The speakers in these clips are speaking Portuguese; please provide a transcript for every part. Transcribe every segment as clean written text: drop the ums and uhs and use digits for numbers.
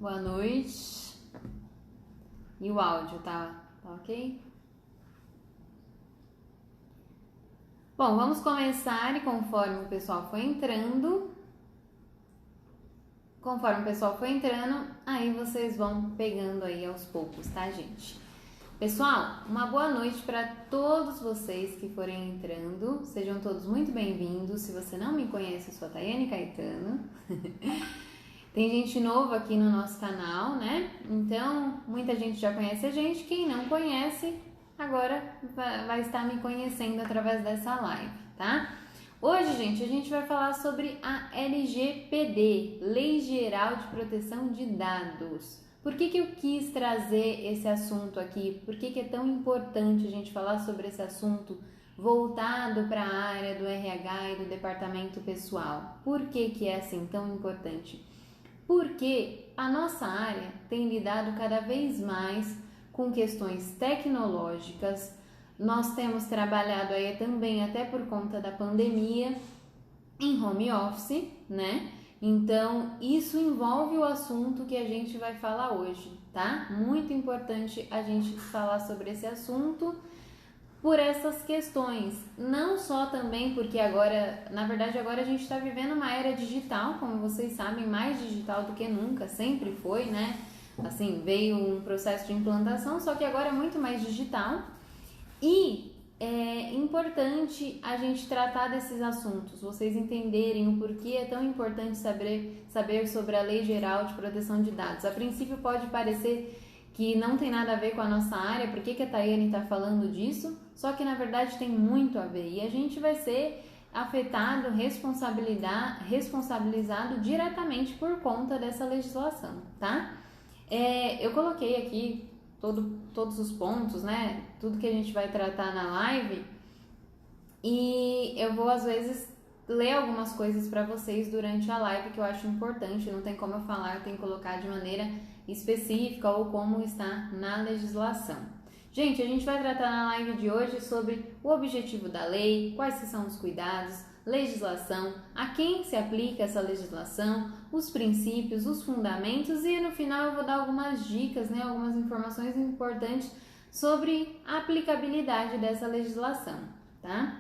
Boa noite. E o áudio, tá ok? Bom, vamos começar e conforme o pessoal for entrando, aí vocês vão pegando aí aos poucos, tá, gente? Pessoal, uma boa noite para todos vocês que forem entrando. Sejam todos muito bem-vindos. Se você não me conhece, eu sou a Tayane Caetano. Tem gente nova aqui no nosso canal, né? Então, muita gente já conhece a gente. Quem não conhece, agora vai estar me conhecendo através dessa live, tá? Hoje, gente, a gente vai falar sobre a LGPD, Lei Geral de Proteção de Dados. Por que eu quis trazer esse assunto aqui? Por que é tão importante a gente falar sobre esse assunto voltado para a área do RH e do departamento pessoal? Por que é assim tão importante? Porque a nossa área tem lidado cada vez mais com questões tecnológicas. Nós temos trabalhado aí também, até por conta da pandemia, em home office, né? Então, isso envolve o assunto que a gente vai falar hoje, tá? Muito importante a gente falar sobre esse assunto por essas questões. Não só também porque agora, na verdade, agora a gente está vivendo uma era digital, como vocês sabem, mais digital do que nunca, sempre foi, né? Assim, veio um processo de implantação, só que agora é muito mais digital. E é importante a gente tratar desses assuntos, vocês entenderem o porquê é tão importante saber sobre a Lei Geral de Proteção de Dados. A princípio pode parecer que não tem nada a ver com a nossa área, por que a Tayane está falando disso? Só que na verdade tem muito a ver e a gente vai ser afetado, responsabilizado diretamente por conta dessa legislação, tá? Eu coloquei aqui todos os pontos, né? Tudo que a gente vai tratar na live e eu vou às vezes ler algumas coisas para vocês durante a live que eu acho importante, não tem como eu falar, eu tenho que colocar de maneira específica ou como está na legislação. Gente, a gente vai tratar na live de hoje sobre o objetivo da lei, quais são os cuidados, legislação, a quem se aplica essa legislação, os princípios, os fundamentos e no final eu vou dar algumas dicas, né, algumas informações importantes sobre a aplicabilidade dessa legislação, tá?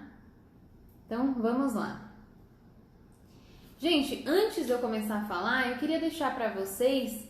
Então, vamos lá. Gente, antes de eu começar a falar, eu queria deixar para vocês,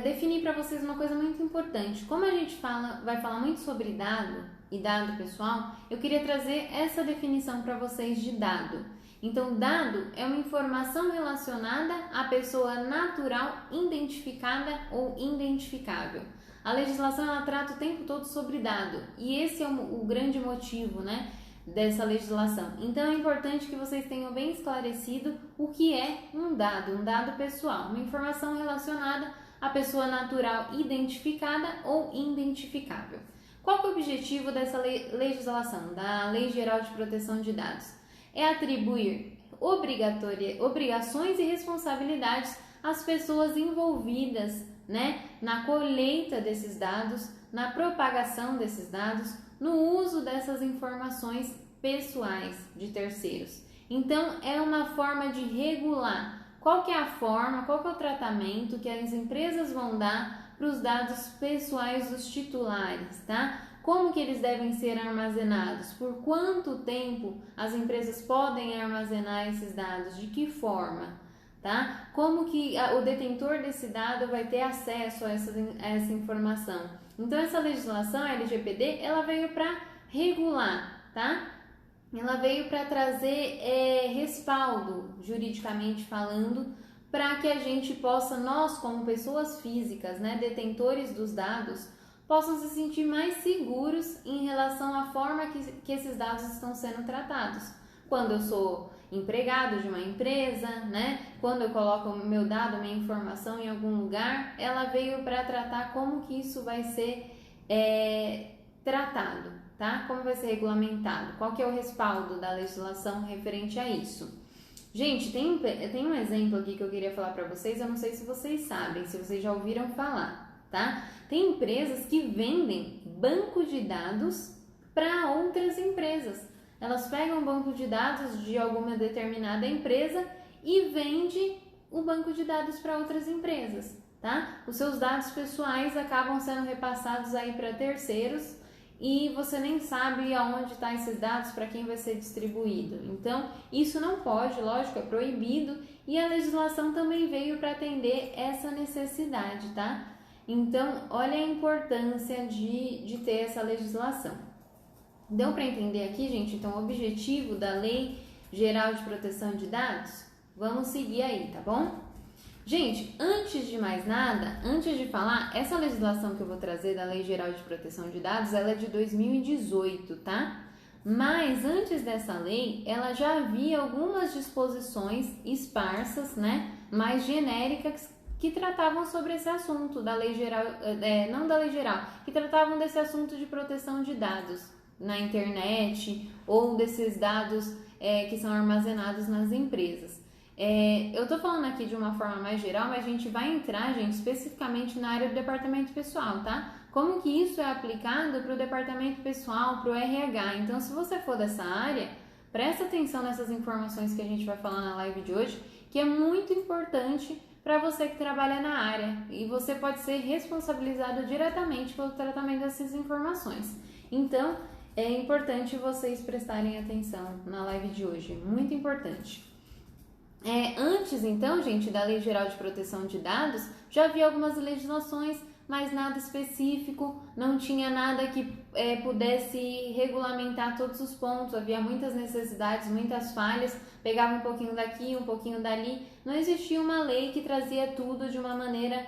definir para vocês uma coisa muito importante. Como a gente vai falar muito sobre dado e dado pessoal, eu queria trazer essa definição para vocês de dado. Então, dado é uma informação relacionada à pessoa natural identificada ou identificável. A legislação ela trata o tempo todo sobre dado e esse é o grande motivo, né, dessa legislação. Então é importante que vocês tenham bem esclarecido o que é um dado pessoal, uma informação relacionada à pessoa natural identificada ou identificável. Qual que é o objetivo dessa legislação, da Lei Geral de Proteção de Dados? É atribuir obrigações e responsabilidades às pessoas envolvidas, né, na colheita desses dados, na propagação desses dados, no uso dessas informações pessoais de terceiros. Então, é uma forma de regular qual que é a forma, qual que é o tratamento que as empresas vão dar para os dados pessoais dos titulares, tá? Como que eles devem ser armazenados, por quanto tempo as empresas podem armazenar esses dados, de que forma, tá? Como que o detentor desse dado vai ter acesso a essa informação. Então, essa legislação, a LGPD, ela veio para regular, tá? Ela veio para trazer respaldo, juridicamente falando, para que a gente possa, nós como pessoas físicas, né, detentores dos dados, possam se sentir mais seguros em relação à forma que esses dados estão sendo tratados. Quando eu sou empregado de uma empresa, né? Quando eu coloco o meu dado, minha informação em algum lugar, ela veio para tratar como que isso vai ser tratado, tá? Como vai ser regulamentado, qual que é o respaldo da legislação referente a isso. Gente, tem um exemplo aqui que eu queria falar para vocês, eu não sei se vocês sabem, se vocês já ouviram falar, tá? Tem empresas que vendem banco de dados para outras empresas. Elas pegam um banco de dados de alguma determinada empresa e vende o banco de dados para outras empresas, tá? Os seus dados pessoais acabam sendo repassados aí para terceiros e você nem sabe aonde estão esses dados, para quem vai ser distribuído. Então, isso não pode, lógico, é proibido, e a legislação também veio para atender essa necessidade, tá? Então, olha a importância de ter essa legislação. Deu para entender aqui, gente? Então, o objetivo da Lei Geral de Proteção de Dados? Vamos seguir aí, tá bom? Gente, antes de mais nada, antes de falar, essa legislação que eu vou trazer da Lei Geral de Proteção de Dados, ela é de 2018, tá? Mas antes dessa lei, ela já havia algumas disposições esparsas, né, mais genéricas, que tratavam sobre esse assunto da Lei Geral, não da Lei Geral, que tratavam desse assunto de proteção de dados na internet ou desses dados que são armazenados nas empresas. Eu tô falando aqui de uma forma mais geral, mas a gente vai entrar, gente, especificamente na área do departamento pessoal, tá? Como que isso é aplicado para o departamento pessoal, para o RH. Então, se você for dessa área, presta atenção nessas informações que a gente vai falar na live de hoje, que é muito importante para você que trabalha na área. E você pode ser responsabilizado diretamente pelo tratamento dessas informações. Então, é importante vocês prestarem atenção na live de hoje, muito importante. Antes, então, gente, da Lei Geral de Proteção de Dados, já havia algumas legislações, mas nada específico, não tinha nada que pudesse regulamentar todos os pontos, havia muitas necessidades, muitas falhas, pegava um pouquinho daqui, um pouquinho dali, não existia uma lei que trazia tudo de uma maneira,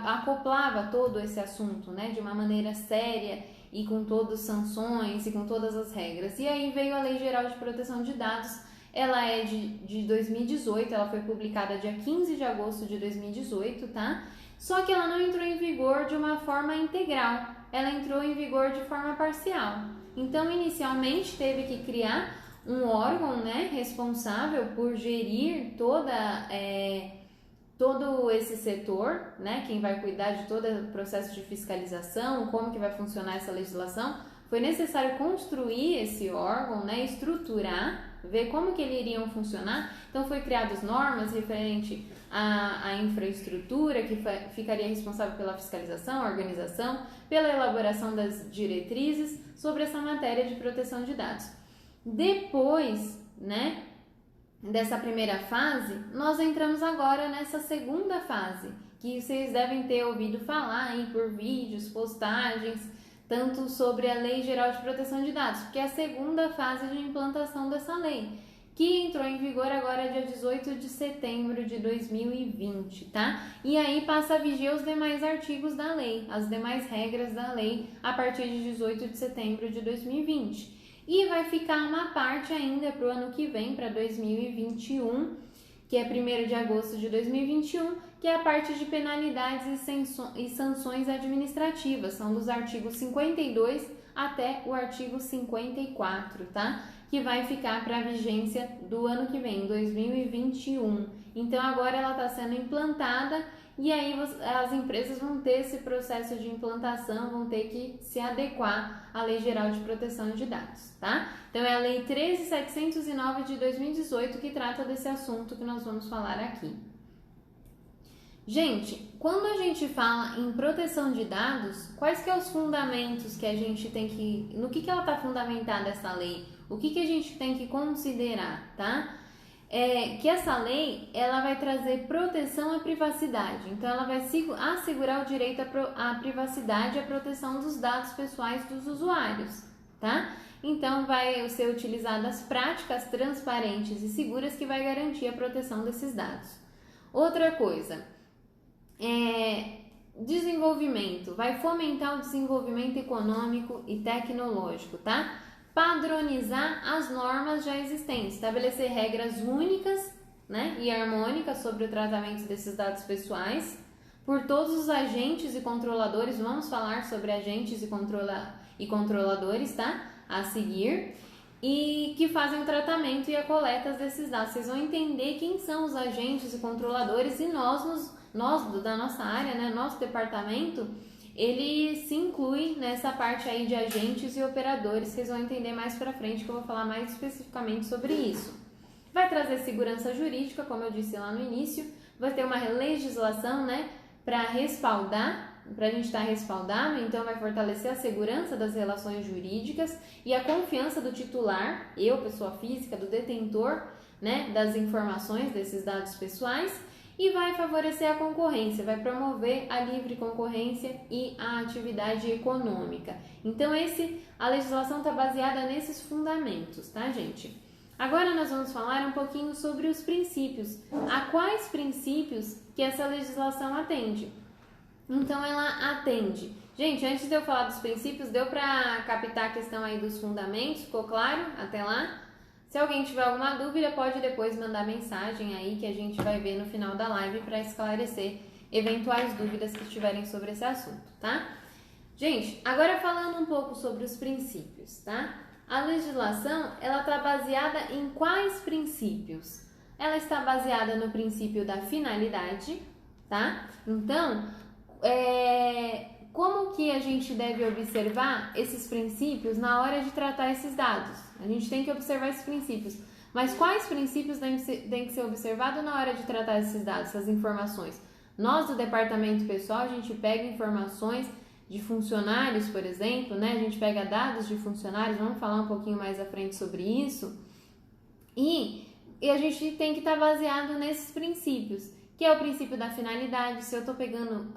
acoplava todo esse assunto, né, de uma maneira séria e com todas as sanções e com todas as regras. E aí veio a Lei Geral de Proteção de Dados. Ela é de 2018, ela foi publicada dia 15 de agosto de 2018, tá? Só que ela não entrou em vigor de uma forma integral, ela entrou em vigor de forma parcial. Então, inicialmente, teve que criar um órgão, né, responsável por gerir todo esse setor, né, quem vai cuidar de todo o processo de fiscalização, como que vai funcionar essa legislação. Foi necessário construir esse órgão, né, estruturar, ver como que ele iriam funcionar. Então foi criadas normas referente à infraestrutura, que ficaria responsável pela fiscalização, organização, pela elaboração das diretrizes sobre essa matéria de proteção de dados. Depois, né, dessa primeira fase, nós entramos agora nessa segunda fase, que vocês devem ter ouvido falar aí por vídeos, postagens, tanto sobre a Lei Geral de Proteção de Dados, porque é a segunda fase de implantação dessa lei, que entrou em vigor agora dia 18 de setembro de 2020, tá? E aí passa a viger os demais artigos da lei, as demais regras da lei, a partir de 18 de setembro de 2020. E vai ficar uma parte ainda para o ano que vem, para 2021, que é 1º de agosto de 2021, que é a parte de penalidades e sanções administrativas, são dos artigos 52 até o artigo 54, tá? Que vai ficar para a vigência do ano que vem, 2021. Então, agora ela está sendo implantada e aí as empresas vão ter esse processo de implantação, vão ter que se adequar à Lei Geral de Proteção de Dados, tá? Então, é a Lei 13.709 de 2018 que trata desse assunto que nós vamos falar aqui. Gente, quando a gente fala em proteção de dados, quais que são os fundamentos que a gente tem que... No que ela está fundamentada essa lei? O que a gente tem que considerar, tá? Que essa lei, ela vai trazer proteção à privacidade. Então, ela vai assegurar o direito à privacidade e à proteção dos dados pessoais dos usuários, tá? Então, vai ser utilizadas práticas transparentes e seguras que vai garantir a proteção desses dados. Outra coisa... desenvolvimento, vai fomentar o desenvolvimento econômico e tecnológico, tá? Padronizar as normas já existentes, estabelecer regras únicas, né, e harmônicas sobre o tratamento desses dados pessoais por todos os agentes e controladores. Vamos falar sobre agentes e controladores, tá? A seguir, e que fazem o tratamento e a coleta desses dados. Vocês vão entender quem são os agentes e controladores, e nós da nossa área, né, nosso departamento, ele se inclui nessa parte aí de agentes e operadores. Vocês vão entender mais pra frente, que eu vou falar mais especificamente sobre isso. vai trazer segurança jurídica, como eu disse lá no início, vai ter uma legislação, né, para respaldar, para a gente estar respaldado, então vai fortalecer a segurança das relações jurídicas e a confiança do titular, eu, pessoa física, do detentor, né, das informações desses dados pessoais, e vai favorecer a concorrência, vai promover a livre concorrência e a atividade econômica. Então a legislação está baseada nesses fundamentos, tá, gente? Agora nós vamos falar um pouquinho sobre os princípios. A quais princípios que essa legislação atende? Então ela atende. Gente, antes de eu falar dos princípios, deu para captar a questão aí dos fundamentos? Ficou claro até lá? Se alguém tiver alguma dúvida, pode depois mandar mensagem aí que a gente vai ver no final da live para esclarecer eventuais dúvidas que tiverem sobre esse assunto, tá? Gente, agora falando um pouco sobre os princípios, tá? A legislação, ela está baseada em quais princípios? Ela está baseada no princípio da finalidade, tá? Então, como que a gente deve observar esses princípios na hora de tratar esses dados? A gente tem que observar esses princípios. Mas quais princípios têm que ser observados na hora de tratar esses dados, essas informações? Nós, do departamento pessoal, a gente pega informações de funcionários, por exemplo, né? A gente pega dados de funcionários, vamos falar um pouquinho mais à frente sobre isso. E a gente tem que estar baseado nesses princípios, que é o princípio da finalidade. Se eu estou pegando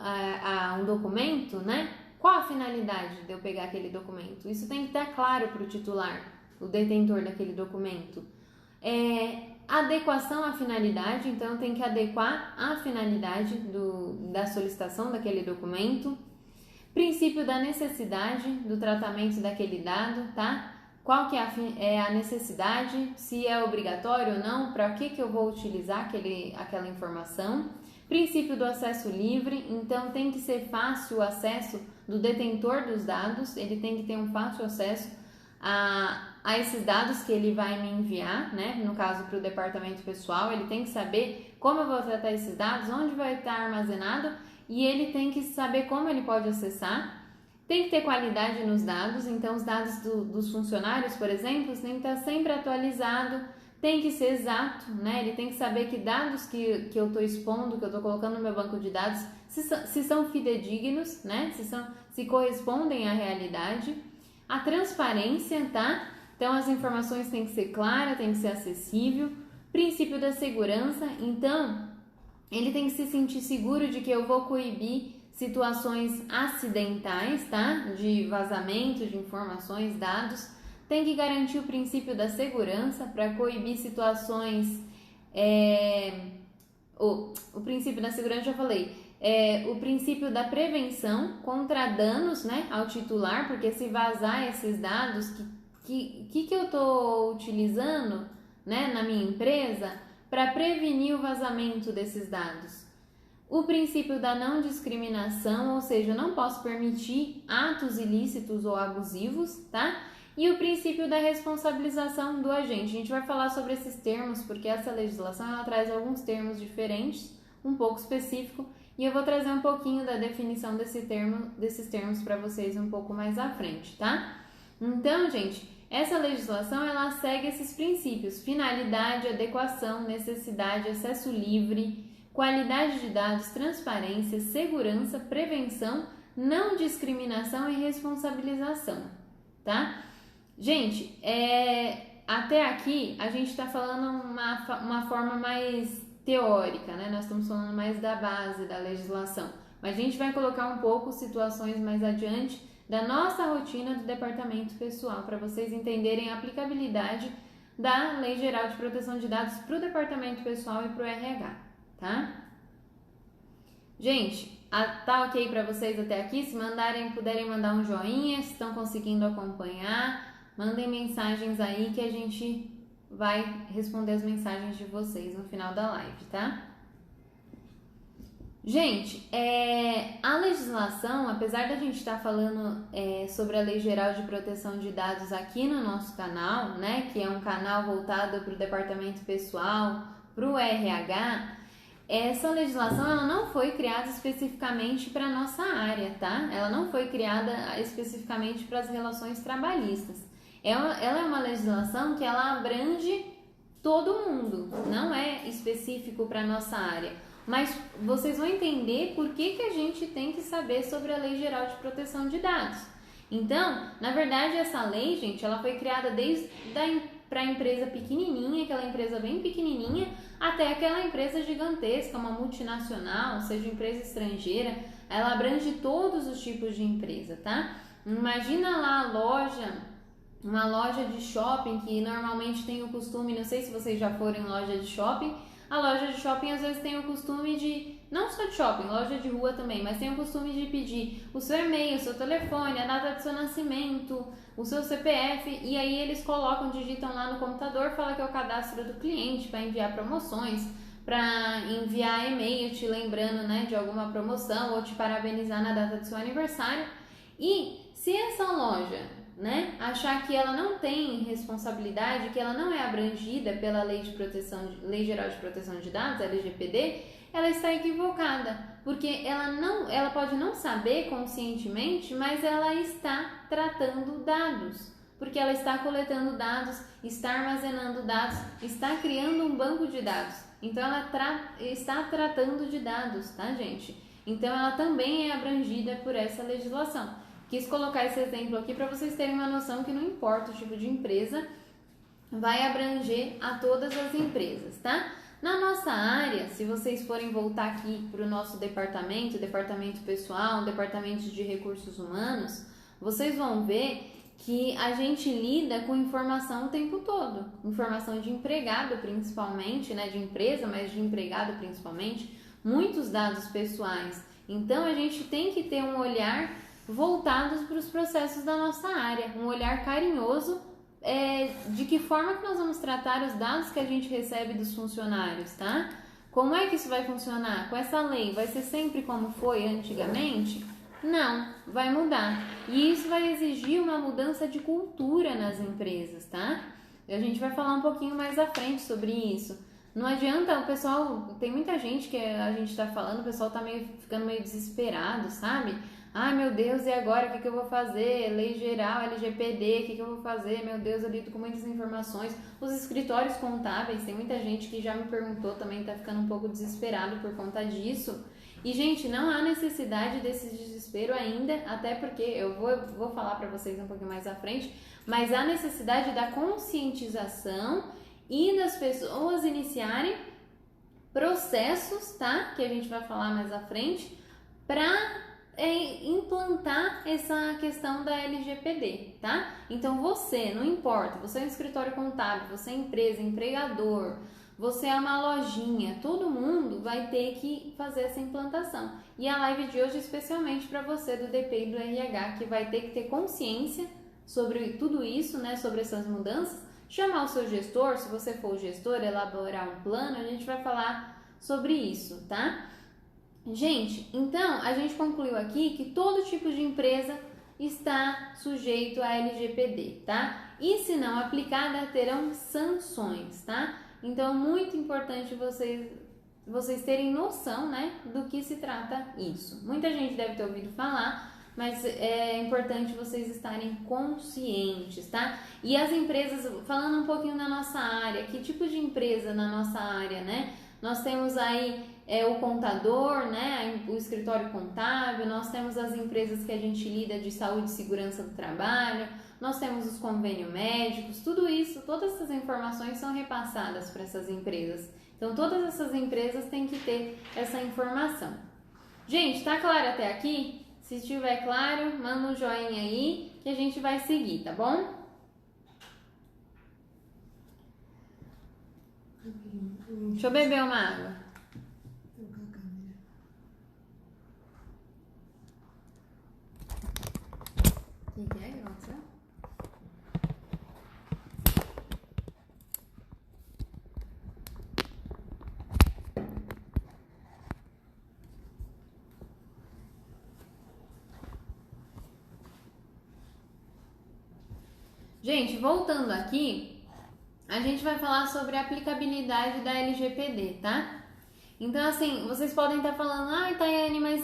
um documento, né? Qual a finalidade de eu pegar aquele documento? Isso tem que estar claro para o titular, o detentor daquele documento. Adequação à finalidade, então tem que adequar a finalidade da solicitação daquele documento. Princípio da necessidade do tratamento daquele dado, tá? Qual que é a necessidade, se é obrigatório ou não, para que eu vou utilizar aquela informação. Princípio do acesso livre, então tem que ser fácil o acesso do detentor dos dados, ele tem que ter um fácil acesso a esses dados que ele vai me enviar, né? No caso, para o departamento pessoal, ele tem que saber como eu vou tratar esses dados, onde vai estar armazenado, e ele tem que saber como ele pode acessar. Tem que ter qualidade nos dados, então os dados dos funcionários, por exemplo, tem que estar sempre atualizado, tem que ser exato, né? Ele tem que saber que dados que eu estou expondo, que eu estou colocando no meu banco de dados, se são fidedignos, né? Se correspondem à realidade. A transparência, tá? Então as informações têm que ser claras, tem que ser acessível. Princípio da segurança, então ele tem que se sentir seguro de que eu vou coibir situações acidentais, tá? De vazamento de informações, dados. Tem que garantir o princípio da segurança para coibir situações. O princípio da segurança, já falei. O princípio da prevenção contra danos, né, ao titular, porque se vazar esses dados, que eu estou utilizando, né, na minha empresa para prevenir o vazamento desses dados. O princípio da não discriminação, ou seja, eu não posso permitir atos ilícitos ou abusivos, tá? E o princípio da responsabilização do agente. A gente vai falar sobre esses termos, porque essa legislação ela traz alguns termos diferentes, um pouco específico, e eu vou trazer um pouquinho da definição desses termos para vocês um pouco mais à frente, tá? Então, gente, essa legislação ela segue esses princípios: finalidade, adequação, necessidade, acesso livre, qualidade de dados, transparência, segurança, prevenção, não discriminação e responsabilização, tá? Gente, até aqui a gente está falando uma forma mais teórica, né? Nós estamos falando mais da base da legislação, mas a gente vai colocar um pouco situações mais adiante da nossa rotina do departamento pessoal, para vocês entenderem a aplicabilidade da Lei Geral de Proteção de Dados para o departamento pessoal e para o RH, tá? Gente, tá ok para vocês até aqui? Se puderem mandar um joinha, se estão conseguindo acompanhar, mandem mensagens aí que a gente vai responder as mensagens de vocês no final da live, tá? Gente, a legislação, apesar da gente estar falando sobre a Lei Geral de Proteção de Dados aqui no nosso canal, né, que é um canal voltado para o departamento pessoal, para o RH, essa legislação ela não foi criada especificamente para a nossa área, tá? Ela não foi criada especificamente para as relações trabalhistas. Ela é uma legislação que ela abrange todo mundo, não é específico para nossa área. Mas vocês vão entender por que a gente tem que saber sobre a Lei Geral de Proteção de Dados. Então, na verdade, essa lei, gente, ela foi criada desde para a empresa pequenininha, aquela empresa bem pequenininha, até aquela empresa gigantesca, uma multinacional, seja empresa estrangeira, ela abrange todos os tipos de empresa, tá? Imagina lá a loja, uma loja de shopping que normalmente tem o costume, não sei se vocês já foram em loja de shopping, a loja de shopping às vezes tem o costume de, não só de shopping, loja de rua também, mas tem o costume de pedir o seu e-mail, o seu telefone, a data do seu nascimento, o seu CPF, e aí eles colocam, digitam lá no computador, fala que é o cadastro do cliente para enviar promoções, para enviar e-mail te lembrando, né, de alguma promoção ou te parabenizar na data do seu aniversário. E se essa loja, né, achar que ela não tem responsabilidade, que ela não é abrangida pela Lei Geral de Proteção de Dados, LGPD, ela está equivocada, porque ela pode não saber conscientemente, mas ela está tratando dados, porque ela está coletando dados, está armazenando dados, está criando um banco de dados. Então ela está tratando de dados, tá, gente? Então ela também é abrangida por essa legislação. Quis colocar esse exemplo aqui para vocês terem uma noção que não importa o tipo de empresa, vai abranger a todas as empresas, tá? Na nossa área, se vocês forem voltar aqui para o nosso departamento pessoal, departamento de recursos humanos, vocês vão ver que a gente lida com informação o tempo todo. Informação de empregado principalmente, né? De empresa, mas de empregado principalmente. Muitos dados pessoais. Então, a gente tem que ter um olhar voltados para os processos da nossa área, um olhar carinhoso de que forma que nós vamos tratar os dados que a gente recebe dos funcionários, tá? Como é que isso vai funcionar? Com essa lei, vai ser sempre como foi antigamente? Não, vai mudar. E isso vai exigir uma mudança de cultura nas empresas, tá? E a gente vai falar um pouquinho mais à frente sobre isso. Não adianta, o pessoal, tem muita gente que a gente tá falando, o pessoal tá ficando meio desesperado, sabe? Ai, meu Deus, e agora? O que eu vou fazer? Lei geral, LGPD, o que eu vou fazer? Meu Deus, eu lido com muitas informações. Os escritórios contábeis, tem muita gente que já me perguntou também, tá ficando um pouco desesperado por conta disso. E, gente, não há necessidade desse desespero ainda, até porque eu vou falar para vocês um pouquinho mais à frente, mas há necessidade da conscientização e das pessoas iniciarem processos, tá? Que a gente vai falar mais à frente, para implantar essa questão da LGPD, tá? Então você, não importa, você é um escritório contábil, você é empresa, empregador, você é uma lojinha, todo mundo vai ter que fazer essa implantação. E a live de hoje é especialmente para você do DP e do RH, que vai ter que ter consciência sobre tudo isso, né? Sobre essas mudanças, chamar o seu gestor, se você for o gestor, elaborar um plano, a gente vai falar sobre isso, tá? Gente, então a gente concluiu aqui que todo tipo de empresa está sujeito a LGPD, tá? E se não aplicada, terão sanções, tá? Então, muito importante vocês terem noção, né, do que se trata isso. Muita gente deve ter ouvido falar, mas é importante vocês estarem conscientes, tá? E as empresas, falando um pouquinho da nossa área, que tipo de empresa na nossa área, né? Nós temos aí o contador, né, o escritório contábil, nós temos as empresas que a gente lida de saúde e segurança do trabalho, nós temos os convênios médicos, tudo isso, todas essas informações são repassadas para essas empresas. Então, todas essas empresas têm que ter essa informação. Gente, tá claro até aqui? Se estiver claro, manda um joinha aí que a gente vai seguir, tá bom? Deixa eu beber uma água. O que é que aconteceu? Gente, voltando aqui, a gente vai falar sobre a aplicabilidade da LGPD, tá? Então, assim, vocês podem estar falando, ai, Tayane, mas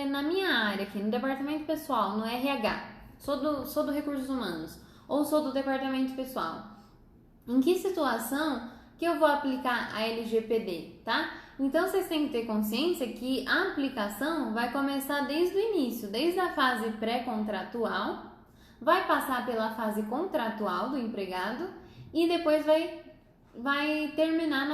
na minha área aqui, no departamento pessoal, no RH, sou do recursos humanos, ou sou do departamento pessoal. em que situação que eu vou aplicar a LGPD, tá? Então, vocês têm que ter consciência que a aplicação vai começar desde o início, desde a fase pré-contratual, vai passar pela fase contratual do empregado e depois vai terminar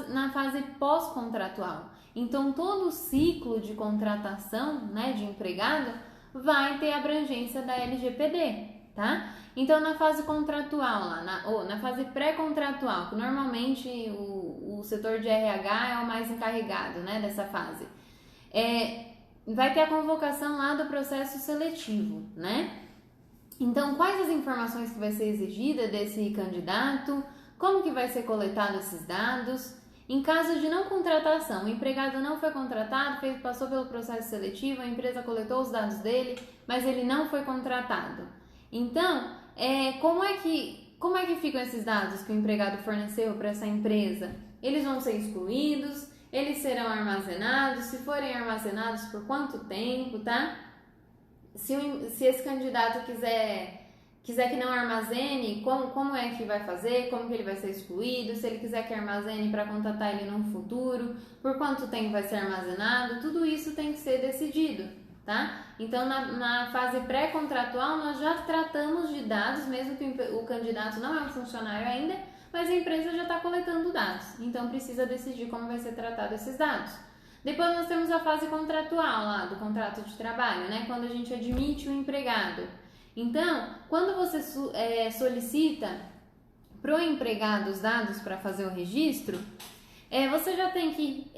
na fase pós-contratual. Então, todo o ciclo de contratação, né, de empregado vai ter abrangência da LGPD, tá? Então, na fase contratual, na fase pré-contratual, que normalmente o setor de RH é o mais encarregado, né, dessa fase, vai ter a convocação lá do processo seletivo, né? Então, quais as informações que vai ser exigida desse candidato, como que vai ser coletado esses dados. Em caso de não contratação, o empregado não foi contratado, passou pelo processo seletivo, a empresa coletou os dados dele, mas ele não foi contratado. Então, como é que ficam esses dados que o empregado forneceu para essa empresa? Eles vão ser excluídos, eles serão armazenados, se forem armazenados, por quanto tempo, tá? Se esse candidato quiser que não armazene, como é que vai fazer, como que ele vai ser excluído, se ele quiser que armazene para contatar ele no futuro, por quanto tempo vai ser armazenado, tudo isso tem que ser decidido, tá? Então, na fase pré-contratual, nós já tratamos de dados, mesmo que o candidato não é um funcionário ainda, mas a empresa já está coletando dados, então precisa decidir como vai ser tratado esses dados. Depois nós temos a fase contratual lá, do contrato de trabalho, né? Quando a gente admite o empregado. Então, quando você solicita para o empregado os dados para fazer o registro, você já tem que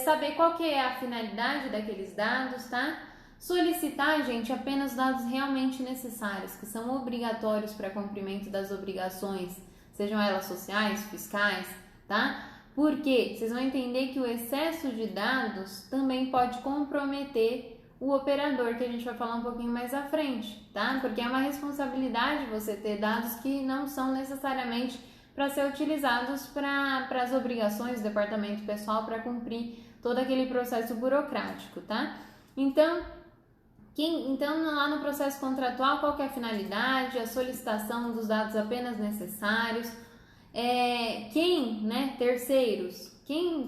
saber qual que é a finalidade daqueles dados, tá? Solicitar, gente, apenas dados realmente necessários, que são obrigatórios para cumprimento das obrigações, sejam elas sociais, fiscais, tá? Porque vocês vão entender que o excesso de dados também pode comprometer o operador, que a gente vai falar um pouquinho mais à frente, tá? Porque é uma responsabilidade você ter dados que não são necessariamente para ser utilizados para as obrigações do departamento pessoal para cumprir todo aquele processo burocrático, tá? Então, lá no processo contratual, qual que é a finalidade? A solicitação dos dados apenas necessários. Terceiros.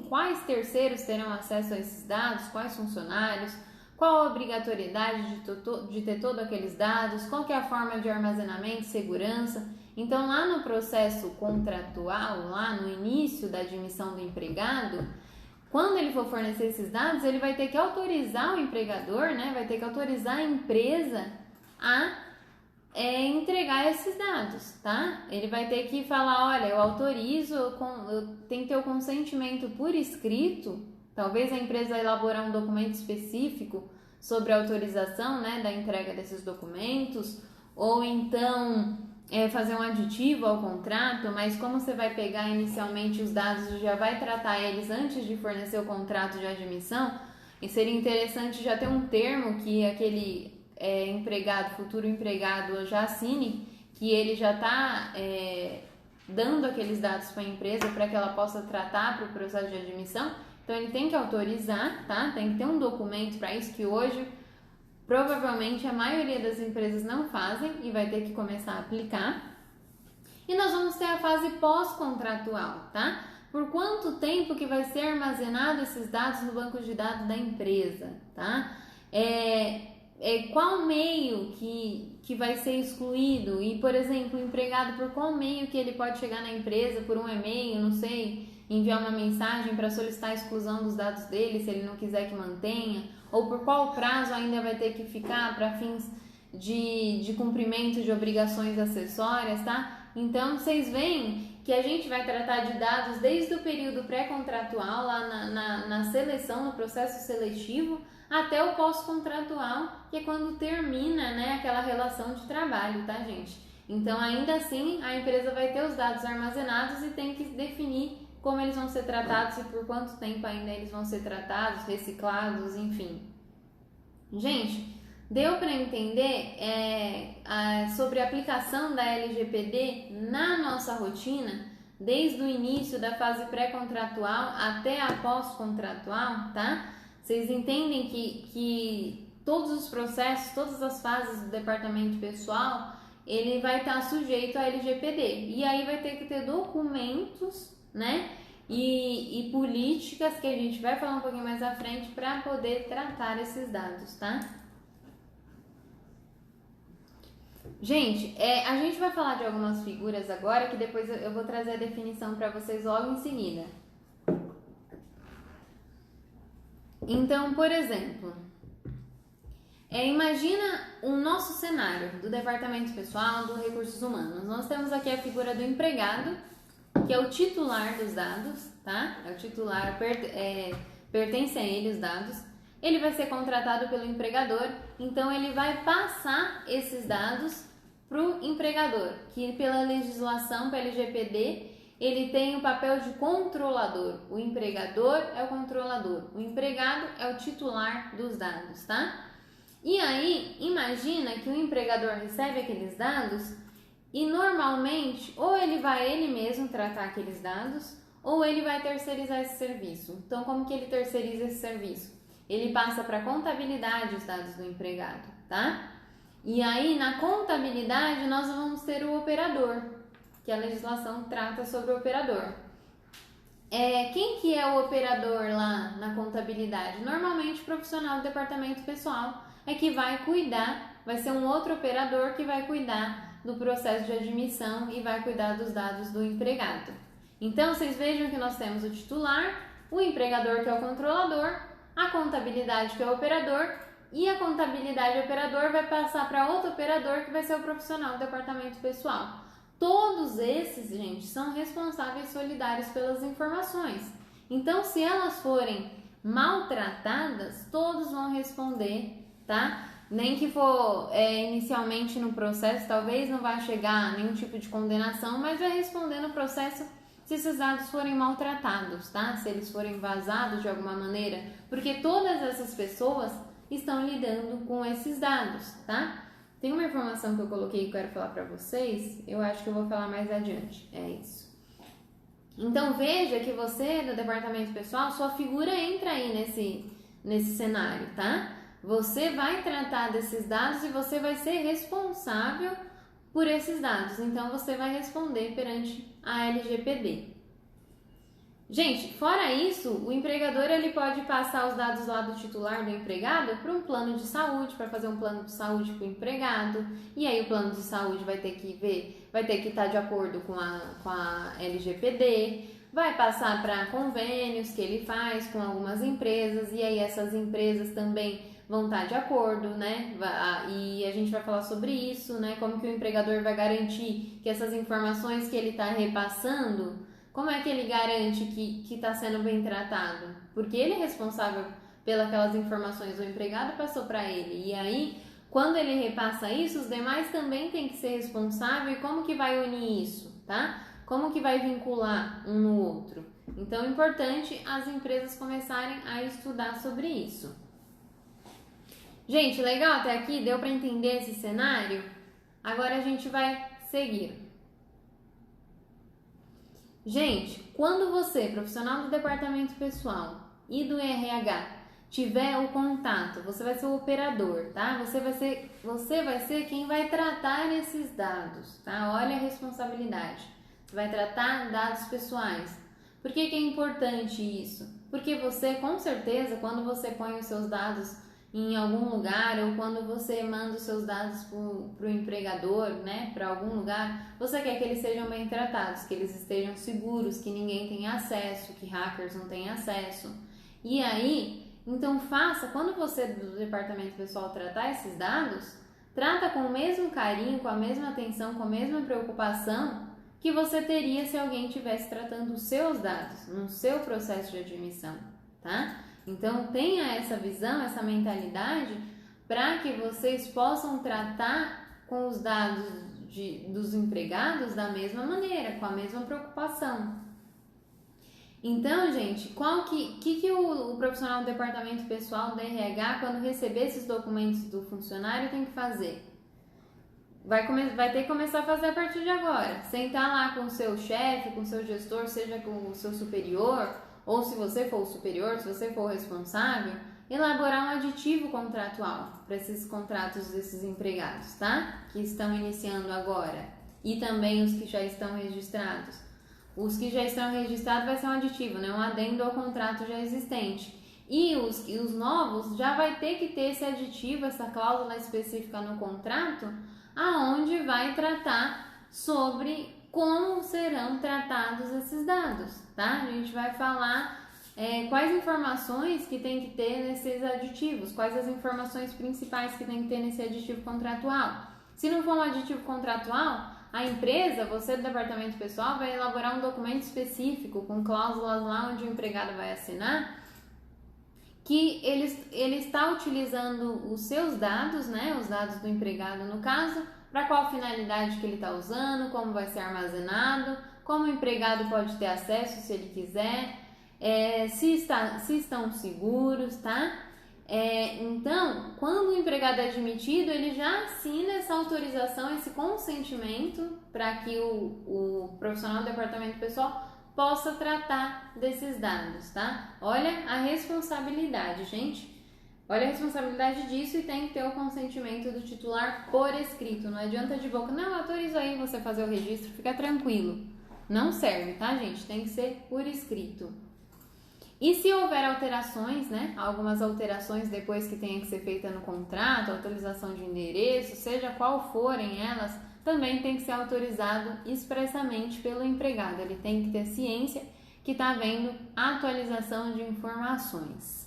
Quais terceiros terão acesso a esses dados? Quais funcionários? Qual a obrigatoriedade de ter todos aqueles dados? Qual que é a forma de armazenamento, segurança? Então, lá no processo contratual, lá no início da admissão do empregado, quando ele for fornecer esses dados, ele vai ter que autorizar o empregador, né? Vai ter que autorizar a empresa a entregar esses dados, tá? Ele vai ter que falar, olha, eu autorizo, eu tenho que ter o consentimento por escrito. Talvez a empresa elaborar um documento específico sobre a autorização, né, da entrega desses documentos, ou então fazer um aditivo ao contrato, mas como você vai pegar inicialmente os dados e já vai tratar eles antes de fornecer o contrato de admissão, e seria interessante já ter um termo que aquele futuro empregado já assine, que ele já está dando aqueles dados para a empresa para que ela possa tratar para o processo de admissão. Então, ele tem que autorizar, tá? Tem que ter um documento para isso, que hoje, provavelmente, a maioria das empresas não fazem e vai ter que começar a aplicar. E nós vamos ter a fase pós-contratual, tá? Por quanto tempo que vai ser armazenado esses dados no banco de dados da empresa, tá? Qual meio que vai ser excluído? E, por exemplo, o empregado, por qual meio que ele pode chegar na empresa? Por um e-mail, não sei, enviar uma mensagem para solicitar a exclusão dos dados dele, se ele não quiser que mantenha, ou por qual prazo ainda vai ter que ficar para fins de cumprimento de obrigações acessórias, tá? Então, vocês veem que a gente vai tratar de dados desde o período pré-contratual, lá na seleção, no processo seletivo, até o pós-contratual, que é quando termina, né, aquela relação de trabalho, tá, gente? Então, ainda assim, a empresa vai ter os dados armazenados e tem que definir como eles vão ser tratados e por quanto tempo ainda eles vão ser tratados, reciclados, enfim. Gente, deu para entender sobre a aplicação da LGPD na nossa rotina, desde o início da fase pré-contratual até a pós-contratual, tá? Vocês entendem que todos os processos, todas as fases do departamento pessoal, ele vai estar sujeito à LGPD. E aí vai ter que ter documentos, né? E políticas que a gente vai falar um pouquinho mais à frente para poder tratar esses dados, tá? Gente, a gente vai falar de algumas figuras agora que depois eu vou trazer a definição para vocês logo em seguida. Então, por exemplo, imagina o nosso cenário do Departamento Pessoal, do Recursos Humanos. Nós temos aqui a figura do empregado, que é o titular dos dados, tá? É o titular, pertence a ele os dados. Ele vai ser contratado pelo empregador, então ele vai passar esses dados para o empregador, que pela legislação, pela LGPD, ele tem o papel de controlador. O empregador é o controlador, o empregado é o titular dos dados, tá? E aí, imagina que o empregador recebe aqueles dados e normalmente ou ele vai ele mesmo tratar aqueles dados ou ele vai terceirizar esse serviço. Então, como que ele terceiriza esse serviço? Ele passa para a contabilidade os dados do empregado, tá? E aí, na contabilidade, nós vamos ter o operador, que a legislação trata sobre o operador. Quem que é o operador lá na contabilidade? Normalmente, o profissional do departamento pessoal é que vai cuidar, vai ser um outro operador que vai cuidar do processo de admissão e vai cuidar dos dados do empregado. Então, vocês vejam que nós temos o titular, o empregador, que é o controlador, a contabilidade, que é o operador, e a contabilidade operador vai passar para outro operador, que vai ser o profissional do departamento pessoal. Todos esses, gente, são responsáveis solidários pelas informações. Então, se elas forem maltratadas, todos vão responder, tá? Nem que for inicialmente no processo, talvez não vai chegar a nenhum tipo de condenação, mas vai responder no processo se esses dados forem maltratados, tá? Se eles forem vazados de alguma maneira, porque todas essas pessoas estão lidando com esses dados, tá? Tem uma informação que eu coloquei que eu quero falar para vocês, eu acho que eu vou falar mais adiante, é isso. Então veja que você, do departamento pessoal, sua figura entra aí nesse cenário, tá? Você vai tratar desses dados e você vai ser responsável por esses dados, então você vai responder perante a LGPD. Gente, fora isso, o empregador ele pode passar os dados lá do titular do empregado para um plano de saúde, para fazer um plano de saúde para o empregado, e aí o plano de saúde vai ter que estar de acordo com a LGPD, vai passar para convênios que ele faz com algumas empresas, e aí essas empresas também vão estar de acordo, né? E a gente vai falar sobre isso, né? Como que o empregador vai garantir que essas informações que ele está repassando, como é que ele garante que está sendo bem tratado? Porque ele é responsável pelas informações, o empregado passou para ele. E aí, quando ele repassa isso, os demais também têm que ser responsáveis. E como que vai unir isso, tá? Como que vai vincular um no outro? Então, é importante as empresas começarem a estudar sobre isso. Gente, legal até aqui? Deu para entender esse cenário? Agora a gente vai seguir. Gente, quando você, profissional do departamento pessoal e do RH, tiver o contato, você vai ser o operador, tá? Você vai ser quem vai tratar esses dados, tá? Olha a responsabilidade. Você vai tratar dados pessoais. Por que é importante isso? Porque você, com certeza, quando você põe os seus dados em algum lugar ou quando você manda os seus dados para o empregador, né, para algum lugar, você quer que eles sejam bem tratados, que eles estejam seguros, que ninguém tenha acesso, que hackers não tenham acesso. E aí, então quando você do departamento pessoal tratar esses dados, trata com o mesmo carinho, com a mesma atenção, com a mesma preocupação que você teria se alguém estivesse tratando os seus dados no seu processo de admissão, tá? Então, tenha essa visão, essa mentalidade, para que vocês possam tratar com os dados dos empregados da mesma maneira, com a mesma preocupação. Então, gente, que o profissional do departamento pessoal do RH, quando receber esses documentos do funcionário, tem que fazer? Vai ter que começar a fazer a partir de agora. Sentar lá com o seu chefe, com o seu gestor, seja com o seu superior, ou se você for o superior, se você for o responsável, elaborar um aditivo contratual para esses contratos desses empregados, tá? Que estão iniciando agora e também os que já estão registrados. Os que já estão registrados vai ser um aditivo, né? Um adendo ao contrato já existente. E os novos já vai ter que ter esse aditivo, essa cláusula específica no contrato, aonde vai tratar sobre como serão tratados esses dados, tá? A gente vai falar quais informações que tem que ter nesses aditivos, quais as informações principais que tem que ter nesse aditivo contratual. Se não for um aditivo contratual, a empresa, você do departamento pessoal, vai elaborar um documento específico com cláusulas lá onde o empregado vai assinar, que ele está utilizando os seus dados, né, os dados do empregado no caso, para qual finalidade que ele está usando, como vai ser armazenado, como o empregado pode ter acesso se ele quiser, se estão seguros, tá? Então, quando o empregado é admitido, ele já assina essa autorização, esse consentimento para que o profissional do departamento pessoal possa tratar desses dados, tá? Olha a responsabilidade, gente. Olha a responsabilidade disso e tem que ter o consentimento do titular por escrito. Não adianta de boca, não, autorizo aí você fazer o registro, fica tranquilo. Não serve, tá, gente? Tem que ser por escrito. E se houver alterações, né? Algumas alterações depois que tenha que ser feita no contrato, atualização de endereço, seja qual forem elas, também tem que ser autorizado expressamente pelo empregado. Ele tem que ter ciência que está havendo atualização de informações.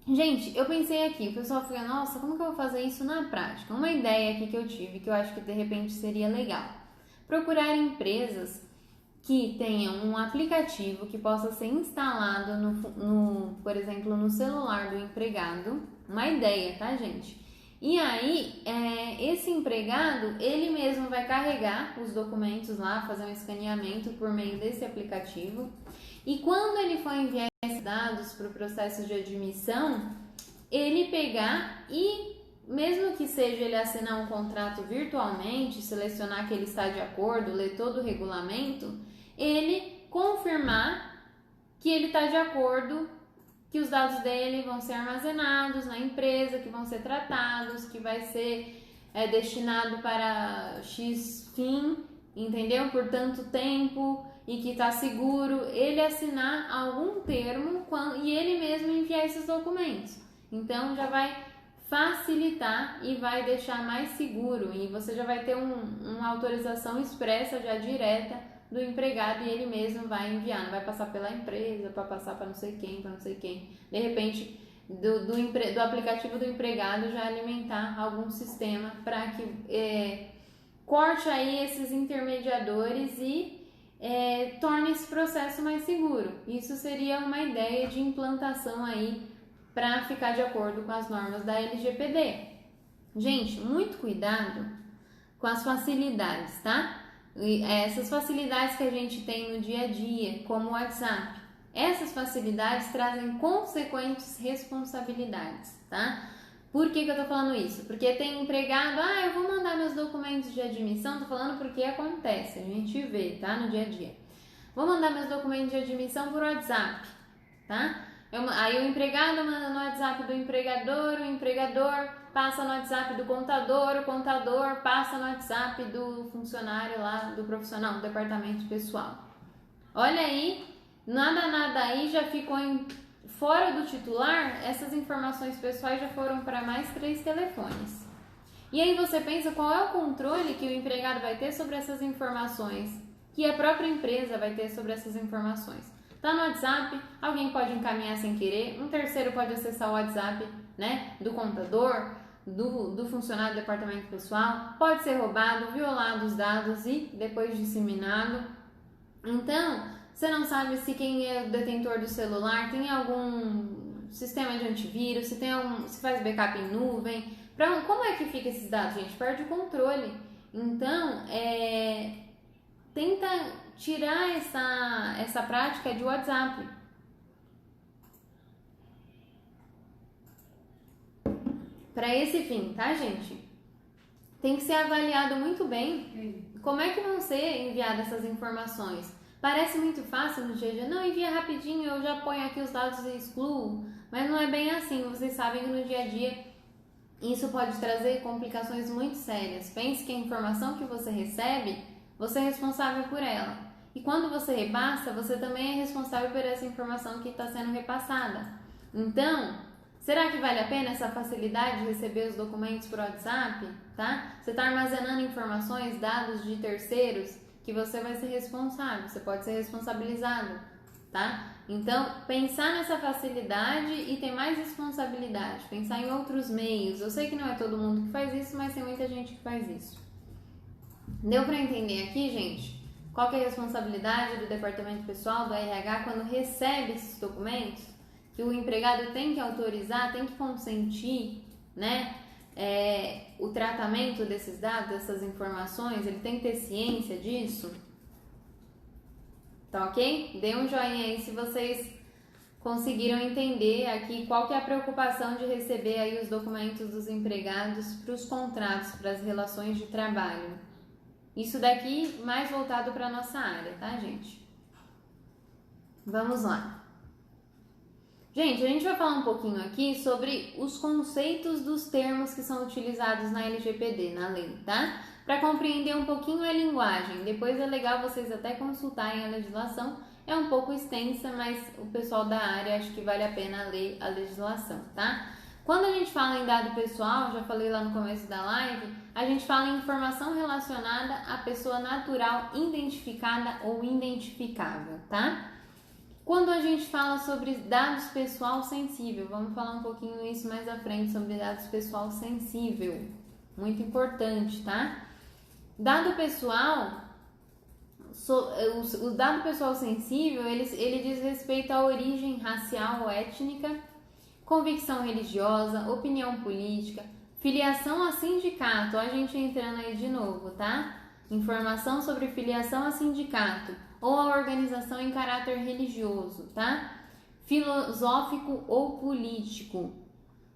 Gente, eu pensei aqui, o pessoal fica, nossa, como que eu vou fazer isso na prática? Uma ideia aqui que eu tive, que eu acho que de repente seria legal. Procurar empresas que tenham um aplicativo que possa ser instalado por exemplo, no celular do empregado. Uma ideia, tá, gente? E aí, esse empregado, ele mesmo vai carregar os documentos lá, fazer um escaneamento por meio desse aplicativo. E quando ele for enviar esses dados para o processo de admissão, ele pegar e, mesmo que seja ele assinar um contrato virtualmente, selecionar que ele está de acordo, ler todo o regulamento, ele confirmar que ele está de acordo, que os dados dele vão ser armazenados na empresa, que vão ser tratados, que vai ser destinado para X fim, entendeu? Por tanto tempo e que está seguro, ele assinar algum termo e ele mesmo enviar esses documentos. Então já vai facilitar e vai deixar mais seguro e você já vai ter uma autorização expressa já direta do empregado e ele mesmo vai enviar, não vai passar pela empresa, para passar para não sei quem, para não sei quem. De repente, do aplicativo do empregado já alimentar algum sistema para que corte aí esses intermediadores e torne esse processo mais seguro. Isso seria uma ideia de implantação aí para ficar de acordo com as normas da LGPD. Gente, muito cuidado com as facilidades, tá? Essas facilidades que a gente tem no dia a dia, como o WhatsApp, essas facilidades trazem consequentes responsabilidades, tá? Por que eu tô falando isso? Porque tem empregado, eu vou mandar meus documentos de admissão, tô falando porque acontece, a gente vê, tá? No dia a dia. Vou mandar meus documentos de admissão por WhatsApp, tá? Aí o empregado manda no WhatsApp do empregador, o empregador passa no WhatsApp do contador, o contador passa no WhatsApp do funcionário lá, do profissional, do departamento pessoal. Olha aí, nada aí já ficou fora do titular, essas informações pessoais já foram para mais 3 telefones. E aí você pensa qual é o controle que o empregado vai ter sobre essas informações, que a própria empresa vai ter sobre essas informações. Tá no WhatsApp, alguém pode encaminhar sem querer, um terceiro pode acessar o WhatsApp, né, do contador, do funcionário do departamento pessoal, pode ser roubado, violado os dados e depois disseminado. Então, você não sabe se quem é o detentor do celular tem algum sistema de antivírus, se faz backup em nuvem, como é que fica esses dados, gente? Perde o controle. Então, tenta tirar essa prática de WhatsApp. Para esse fim, tá, gente? Tem que ser avaliado muito bem como é que vão ser enviadas essas informações. Parece muito fácil no dia a dia, não, envia rapidinho, eu já ponho aqui os dados e excluo, mas não é bem assim. Vocês sabem que no dia a dia isso pode trazer complicações muito sérias. Pense que a informação que você recebe, você é responsável por ela. E quando você repassa, você também é responsável por essa informação que está sendo repassada. Então, será que vale a pena essa facilidade de receber os documentos por WhatsApp? Tá? Você está armazenando informações, dados de terceiros, que você vai ser responsável, você pode ser responsabilizado, tá? Então, pensar nessa facilidade e ter mais responsabilidade, pensar em outros meios. Eu sei que não é todo mundo que faz isso, mas tem muita gente que faz isso. Deu para entender aqui, gente? Qual que é a responsabilidade do departamento pessoal, do RH, quando recebe esses documentos? Que o empregado tem que autorizar, tem que consentir, né? O tratamento desses dados, dessas informações, ele tem que ter ciência disso? Tá ok? Dê um joinha aí se vocês conseguiram entender aqui qual que é a preocupação de receber aí os documentos dos empregados para os contratos, para as relações de trabalho. Isso daqui mais voltado para a nossa área, tá, gente? Vamos lá. Gente, a gente vai falar um pouquinho aqui sobre os conceitos dos termos que são utilizados na LGPD, na lei, tá? Para compreender um pouquinho a linguagem. Depois é legal vocês até consultarem a legislação. É um pouco extensa, mas o pessoal da área acho que vale a pena ler a legislação, tá? Quando a gente fala em dado pessoal, já falei lá no começo da live, a gente fala em informação relacionada à pessoa natural identificada ou identificável, tá? Quando a gente fala sobre dados pessoal sensível, vamos falar um pouquinho isso mais à frente sobre dados pessoal sensível, muito importante, tá? Dado pessoal, o dado pessoal sensível, ele diz respeito à origem racial ou étnica, convicção religiosa, opinião política, filiação a sindicato, ó, a gente entrando aí de novo, tá? Informação sobre filiação a sindicato ou a organização em caráter religioso, tá? Filosófico ou político.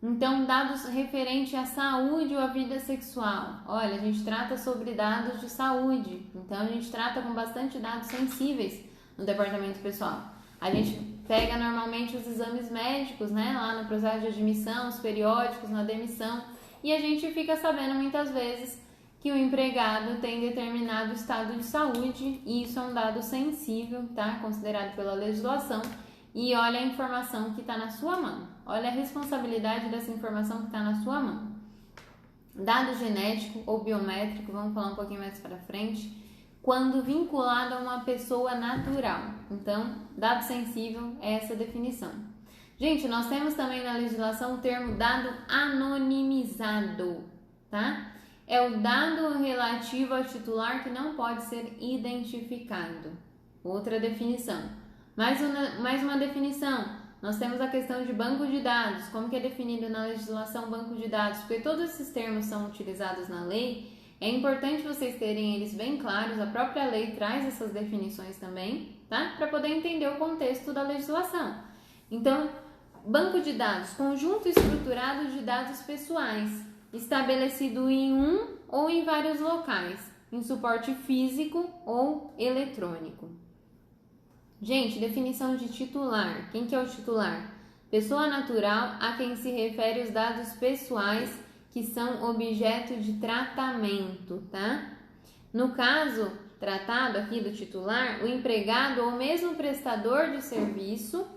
Então, dados referentes à saúde ou à vida sexual. Olha, a gente trata sobre dados de saúde. Então, a gente trata com bastante dados sensíveis no departamento pessoal. A gente pega normalmente os exames médicos, né? Lá no processo de admissão, os periódicos, na demissão. E a gente fica sabendo muitas vezes que o empregado tem determinado estado de saúde, e isso é um dado sensível, tá? Considerado pela legislação. E olha a informação que está na sua mão. Olha a responsabilidade dessa informação que está na sua mão. Dado genético ou biométrico, vamos falar um pouquinho mais para frente, quando vinculado a uma pessoa natural. Então, dado sensível é essa definição. Gente, nós temos também na legislação o termo dado anonimizado, tá? É o dado relativo ao titular que não pode ser identificado. Outra definição. Mais uma definição. Nós temos a questão de banco de dados. Como que é definido na legislação banco de dados? Porque todos esses termos são utilizados na lei. É importante vocês terem eles bem claros. A própria lei traz essas definições também, tá? Para poder entender o contexto da legislação. Então, banco de dados, conjunto estruturado de dados pessoais, estabelecido em um ou em vários locais, em suporte físico ou eletrônico. Gente, definição de titular. Quem que é o titular? Pessoa natural a quem se refere os dados pessoais que são objeto de tratamento, tá? No caso tratado aqui do titular, o empregado ou mesmo prestador de serviço,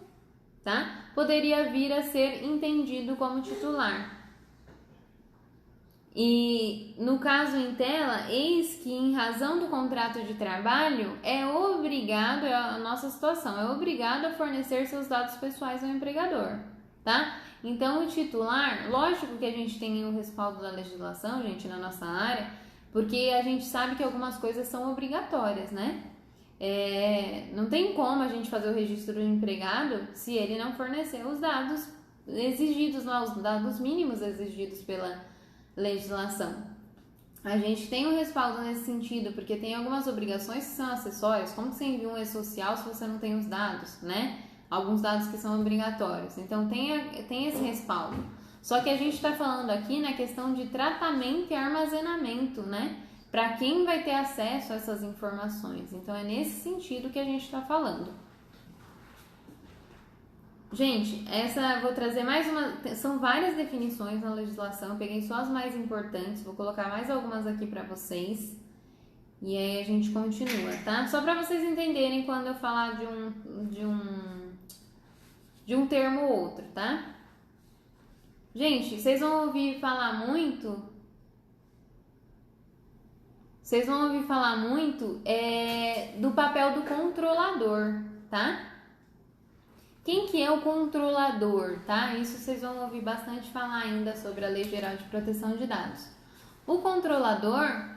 tá? Poderia vir a ser entendido como titular. E no caso em tela, eis que em razão do contrato de trabalho é obrigado, é a nossa situação, é obrigado a fornecer seus dados pessoais ao empregador, tá? Então o titular, lógico que a gente tem o respaldo da legislação, gente, na nossa área, porque a gente sabe que algumas coisas são obrigatórias, né? Não tem como a gente fazer o registro do empregado se ele não fornecer os dados exigidos lá, os dados mínimos exigidos pela legislação. A gente tem um respaldo nesse sentido, porque tem algumas obrigações que são acessórias, como você envia um e-social se você não tem os dados, né? Alguns dados que são obrigatórios. Então tem esse respaldo. Só que a gente está falando aqui na questão de tratamento e armazenamento, né? para quem vai ter acesso a essas informações. Então é nesse sentido que a gente está falando. Gente, vou trazer mais uma. São várias definições na legislação, eu peguei só as mais importantes, vou colocar mais algumas aqui para vocês. E aí a gente continua, tá? Só para vocês entenderem quando eu falar de um termo ou outro, tá? Gente, vocês vão ouvir falar muito. Vocês vão ouvir falar muito do papel do controlador, tá? Quem que é o controlador, tá? Isso vocês vão ouvir bastante falar ainda sobre a Lei Geral de Proteção de Dados. O controlador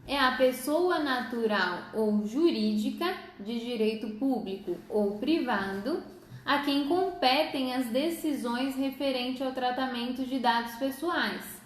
é a pessoa natural ou jurídica de direito público ou privado a quem competem as decisões referentes ao tratamento de dados pessoais.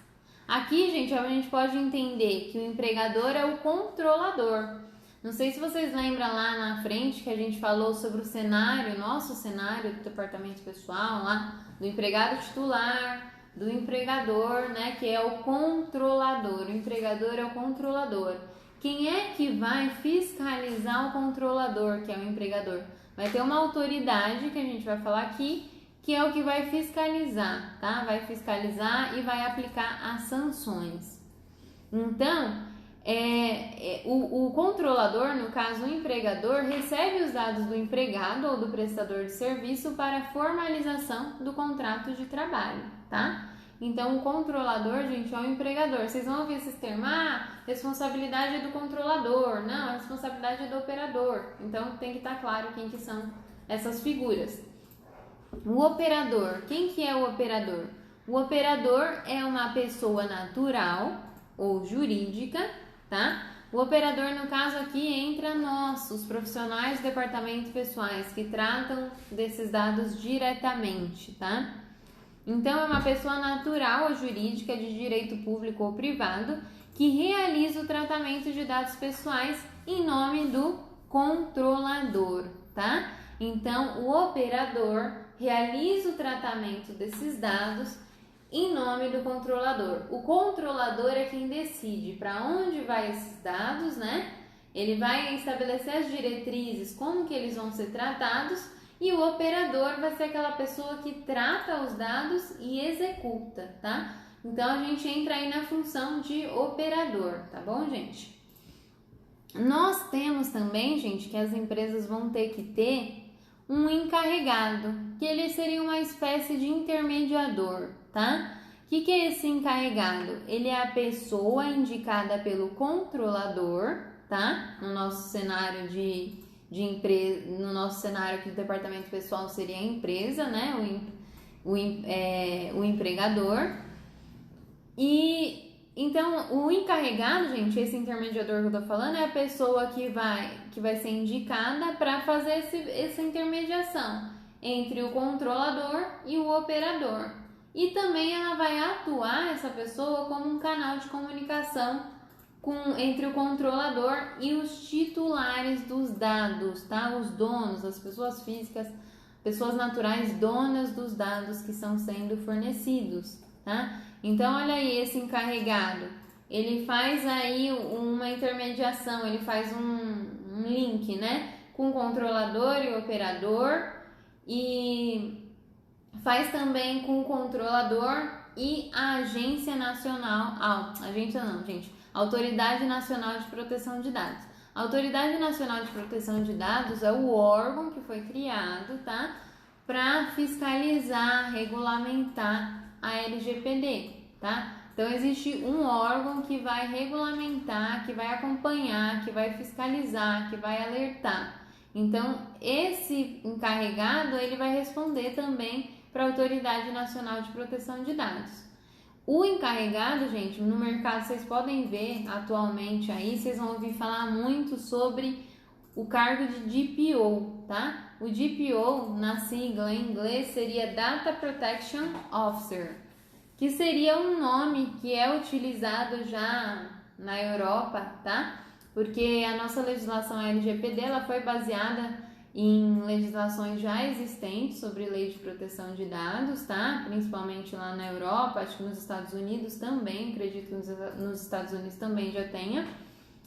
Aqui, gente, a gente pode entender que o empregador é o controlador. Não sei se vocês lembram lá na frente que a gente falou sobre o cenário, nosso cenário do departamento pessoal, lá do empregado titular, do empregador, né, que é o controlador. O empregador é o controlador. Quem é que vai fiscalizar o controlador, que é o empregador? Vai ter uma autoridade que a gente vai falar aqui, que é o que vai fiscalizar, tá? Vai fiscalizar e vai aplicar as sanções. Então, o controlador, no caso o empregador, recebe os dados do empregado ou do prestador de serviço para a formalização do contrato de trabalho, tá? Então, o controlador, gente, é o empregador. Vocês vão ouvir esses termos, responsabilidade é do controlador, não, a responsabilidade é do operador. Então, tem que estar claro quem que são essas figuras. O operador, quem que é o operador? O operador é uma pessoa natural ou jurídica, tá? O operador, no caso aqui, entra nós, os profissionais do departamento pessoais, que tratam desses dados diretamente, tá? Então, é uma pessoa natural ou jurídica de direito público ou privado que realiza o tratamento de dados pessoais em nome do controlador, tá? Então, o operador realiza o tratamento desses dados em nome do controlador. O controlador é quem decide para onde vai esses dados, né? Ele vai estabelecer as diretrizes, como que eles vão ser tratados, e o operador vai ser aquela pessoa que trata os dados e executa, tá? Então, a gente entra aí na função de operador, tá bom, gente? Nós temos também, gente, que as empresas vão ter que ter um encarregado, que ele seria uma espécie de intermediador, tá? O que é esse encarregado? Ele é a pessoa indicada pelo controlador, tá? No nosso cenário de empresa, no nosso cenário aqui do departamento pessoal seria a empresa, né? O empregador. E então o encarregado, gente, esse intermediador que eu tô falando, é a pessoa que vai ser indicada para fazer essa intermediação entre o controlador e o operador. E também ela vai atuar, essa pessoa, como um canal de comunicação entre o controlador e os titulares dos dados, tá? Os donos, as pessoas físicas, pessoas naturais, donas dos dados que estão sendo fornecidos, tá? Então, olha aí, esse encarregado, ele faz aí uma intermediação, ele faz um link, né? Com o controlador e o operador, e faz também com o controlador e a Agência Nacional, Autoridade Nacional de Proteção de Dados. A Autoridade Nacional de Proteção de Dados é o órgão que foi criado, tá? Para fiscalizar, regulamentar a LGPD, tá? Então, existe um órgão que vai regulamentar, que vai acompanhar, que vai fiscalizar, que vai alertar. Então, esse encarregado, ele vai responder também para a Autoridade Nacional de Proteção de Dados. O encarregado, gente, no mercado vocês podem ver atualmente aí, vocês vão ouvir falar muito sobre o cargo de DPO, tá? O DPO, na sigla em inglês, seria Data Protection Officer, que seria um nome que é utilizado já na Europa, tá? Porque a nossa legislação LGPD, ela foi baseada em legislações já existentes sobre lei de proteção de dados, tá? Principalmente lá na Europa, acho que nos Estados Unidos também, acredito que nos Estados Unidos também já tenha.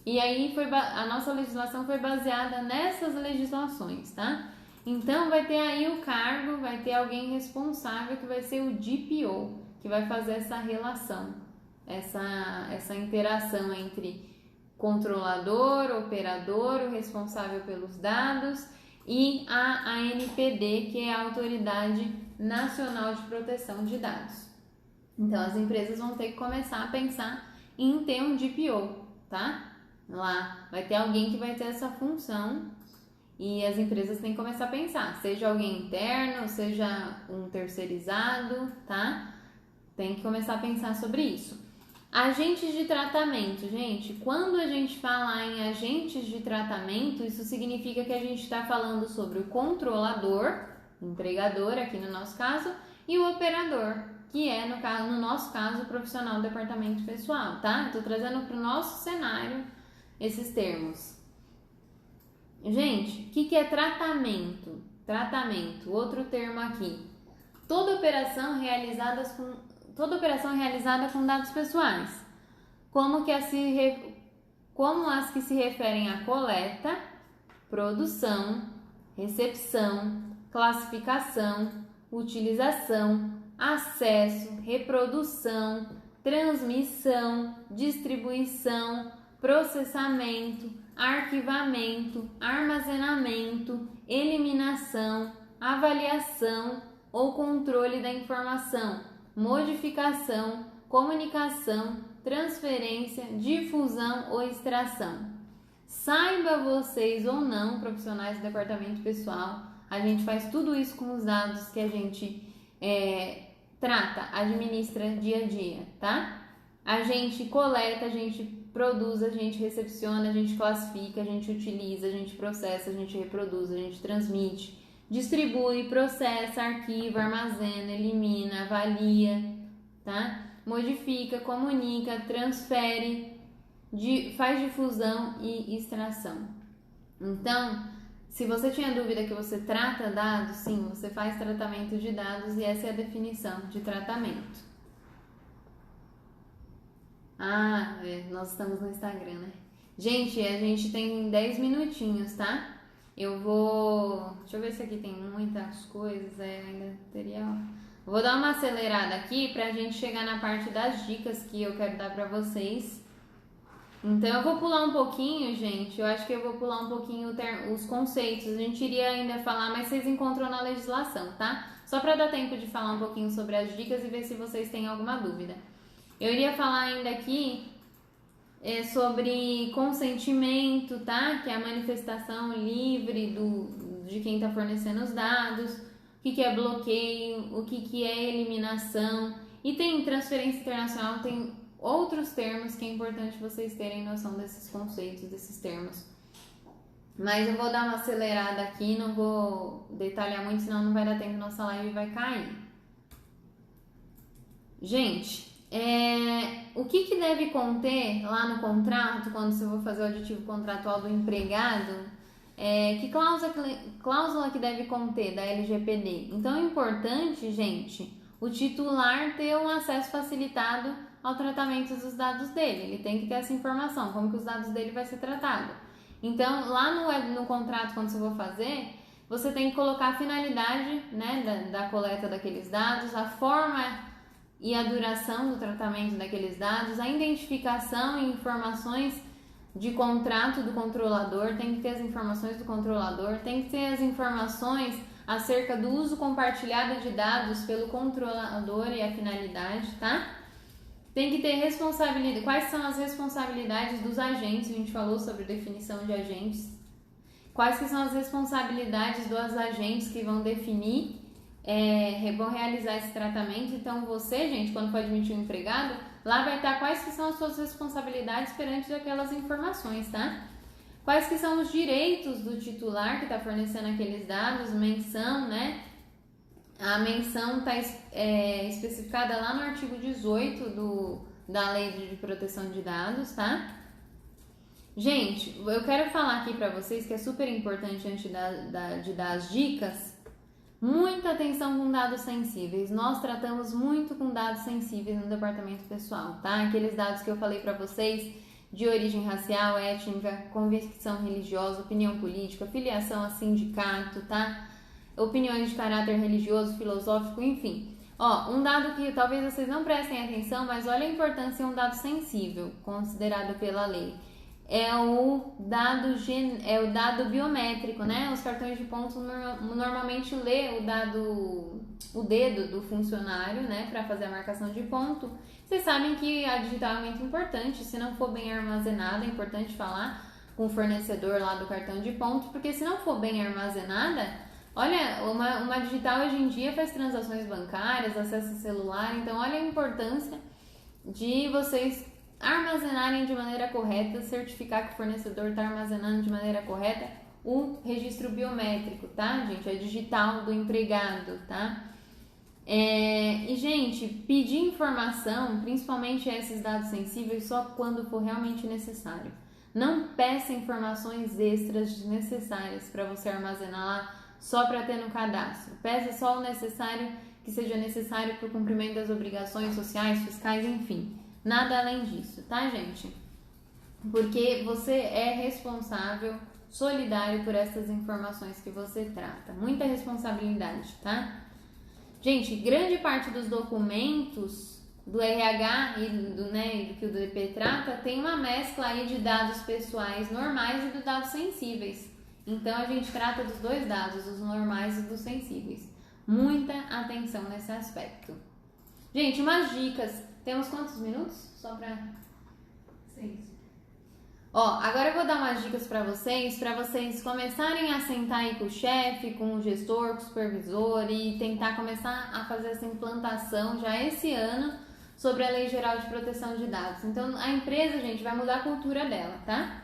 E aí a nossa legislação foi baseada nessas legislações, tá? Então vai ter aí o cargo, vai ter alguém responsável que vai ser o DPO, que vai fazer essa relação, essa interação entre controlador, operador, o responsável pelos dados e a ANPD, que é a Autoridade Nacional de Proteção de Dados. Então as empresas vão ter que começar a pensar em ter um DPO, tá? Lá vai ter alguém que vai ter essa função e as empresas têm que começar a pensar, seja alguém interno, seja um terceirizado, tá? Tem que começar a pensar sobre isso. Agentes de tratamento, gente, quando a gente fala em agentes de tratamento, isso significa que a gente está falando sobre o controlador, empregador aqui no nosso caso, e o operador, que é no nosso caso o profissional do departamento pessoal, tá? Estou trazendo para o nosso cenário esses termos. Gente, o que é tratamento? Tratamento, outro termo aqui. Toda operação realizada com dados pessoais, como as que se referem à coleta, produção, recepção, classificação, utilização, acesso, reprodução, transmissão, distribuição, processamento, arquivamento, armazenamento, eliminação, avaliação ou controle da informação, modificação, comunicação, transferência, difusão ou extração. Saiba vocês ou não, profissionais do departamento pessoal, a gente faz tudo isso com os dados que a gente trata, administra dia a dia, tá? A gente coleta, a gente produz, a gente recepciona, a gente classifica, a gente utiliza, a gente processa, a gente reproduz, a gente transmite, distribui, processa, arquiva, armazena, elimina, avalia, tá? Modifica, comunica, transfere, faz difusão e extração. Então, se você tinha dúvida que você trata dados, sim, você faz tratamento de dados e essa é a definição de tratamento. Nós estamos no Instagram, né? Gente, a gente tem 10 minutinhos, tá? Eu vou... Deixa eu ver se aqui tem muitas coisas, ainda teria... Vou dar uma acelerada aqui pra gente chegar na parte das dicas que eu quero dar pra vocês. Então eu vou pular um pouquinho, gente, eu acho que eu vou pular um pouquinho os conceitos. A gente iria ainda falar, mas vocês encontram na legislação, tá? Só pra dar tempo de falar um pouquinho sobre as dicas e ver se vocês têm alguma dúvida. Eu iria falar ainda aqui sobre consentimento, tá? Que é a manifestação livre de quem está fornecendo os dados, o que é bloqueio, o que é eliminação. E tem transferência internacional, tem outros termos que é importante vocês terem noção desses conceitos, desses termos. Mas eu vou dar uma acelerada aqui, não vou detalhar muito, senão não vai dar tempo, nossa live vai cair. Gente... o que deve conter lá no contrato, quando você for fazer o aditivo contratual do empregado, que cláusula que deve conter da LGPD? Então é importante, gente, o titular ter um acesso facilitado ao tratamento dos dados dele. Ele tem que ter essa informação, como que os dados dele vai ser tratado. Então lá no contrato, quando você for fazer, você tem que colocar a finalidade, né, da coleta daqueles dados, a forma e a duração do tratamento daqueles dados, a identificação e informações de contrato do controlador, tem que ter as informações do controlador, tem que ter as informações acerca do uso compartilhado de dados pelo controlador e a finalidade, tá? Tem que ter responsabilidade, quais são as responsabilidades dos agentes, a gente falou sobre definição de agentes, quais que são as responsabilidades dos agentes que vão definir, vão realizar esse tratamento. Então você, gente, quando for admitir um empregado, lá vai estar quais que são as suas responsabilidades perante aquelas informações, tá? Quais que são os direitos do titular que está fornecendo aqueles dados, menção, né? A menção está especificada lá no artigo 18 da Lei de Proteção de Dados, tá? Gente, eu quero falar aqui para vocês que é super importante antes de dar as dicas. Muita atenção com dados sensíveis. Nós tratamos muito com dados sensíveis no departamento pessoal, tá? Aqueles dados que eu falei para vocês de origem racial, étnica, convicção religiosa, opinião política, filiação a sindicato, tá? Opiniões de caráter religioso, filosófico, enfim. Ó, um dado que talvez vocês não prestem atenção, mas olha a importância, é um dado sensível, considerado pela lei. É o dado biométrico, né? Os cartões de pontos normalmente lê o dedo do funcionário, né, para fazer a marcação de ponto. Vocês sabem que a digital é muito importante, se não for bem armazenada, é importante falar com o fornecedor lá do cartão de ponto, porque se não for bem armazenada, olha, uma digital hoje em dia faz transações bancárias, acesso celular, então olha a importância de vocês armazenarem de maneira correta, certificar que o fornecedor está armazenando de maneira correta o registro biométrico, tá, gente? É digital do empregado, tá? E, gente, pedir informação, principalmente esses dados sensíveis, só quando for realmente necessário. Não peça informações extras desnecessárias para você armazenar lá só para ter no cadastro. Peça só o necessário que seja necessário para o cumprimento das obrigações sociais, fiscais, enfim. Nada além disso, tá, gente? Porque você é responsável, solidário por essas informações que você trata. Muita responsabilidade, tá? Gente, grande parte dos documentos do RH e do que o DP trata tem uma mescla aí de dados pessoais normais e dos dados sensíveis. Então, a gente trata dos dois dados, os normais e dos sensíveis. Muita atenção nesse aspecto. Gente, umas dicas. Temos quantos minutos? Só pra... 6. Ó, agora eu vou dar umas dicas para vocês começarem a sentar aí com o chefe, com o gestor, com o supervisor e tentar começar a fazer essa implantação já esse ano sobre a Lei Geral de Proteção de Dados. Então, a empresa, gente, vai mudar a cultura dela, tá?